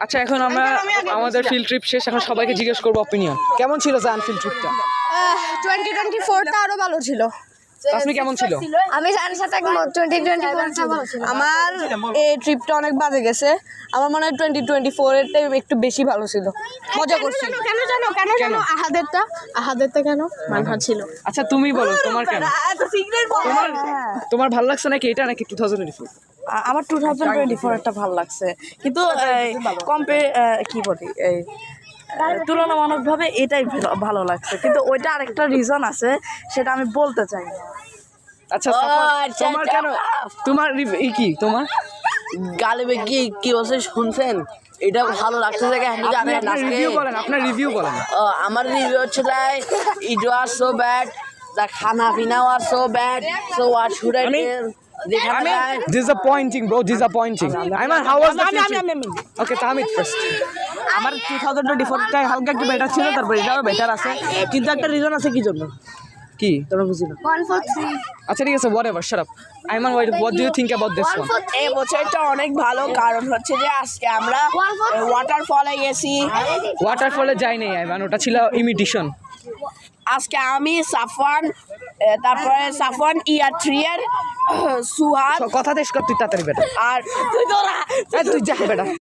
আচ্ছা এখন আমরা আমাদের ফিল্ড ট্রিপ শেষ, এখন সবাইকে জিজ্ঞেস করবো অপিনিয়ন কেমন ছিল জায়ান ফিল্ড ট্রিপটা। 2024টা আরো ভালো ছিল। তাসমি কেমন ছিল? আমি জানার সাথে একমত। 2024টা ভালো ছিল। আমার এই ট্রিপটা অনেক বাজে গেছে। আমার মনে হয় 2024 এরটাই একটু বেশি ভালো ছিল। মজা করছি। কেন আহাদেরটা কেন মানহা ছিল। আচ্ছা তুমি বলো তোমার কেন, তোমার ভালো লাগছে নাকি এটা নাকি 2024? আমার 2024 একটা ভালো লাগছে, কিন্তু কি বলি এই তুলনামূলকভাবে এটাই ভালো লাগছে, কিন্তু ওইটা আরেকটা রিজন আছে, সেটা আমি বলতে চাই না। আচ্ছা তোমার কেন, তোমার কি তোমার গালিবে কি বলছে শুনছেন? এটা ভালো লাগছে আপনার রিভিউ বলেন। আমার রিভিউ হচ্ছে তাই it was so bad, the খানা পিনা was so bad, so what should I tell? Disappointing bro, disappointing. Ayman, how was the trip? Okay, Tamit first. আমার 2024টাই হালকা একটু বেটার ছিল, তারপর এটাও বেটার আছে, কিন্তু একটা রিজন আছে কি জন্য কি তোমরা বুঝি না। 143 আচ্ছা ঠিক আছে, whatever, shut up. Ayman, what do you think about this one? এই বছরটা অনেক ভালো, কারণ হচ্ছে যে আজকে আমরা ওয়াটারফলে গেছি। ওয়াটারফলে যাই নাই Ayman, ওটা ছিল ইমিটেশন। আজকে আমি সাফওয়ান, তারপরে সাফওয়ান ইয়ার 3 এর সুহাদ, কথা দেশ কর তুই তাড়াতাড়ি বেটা, আর তুই যা বেটা।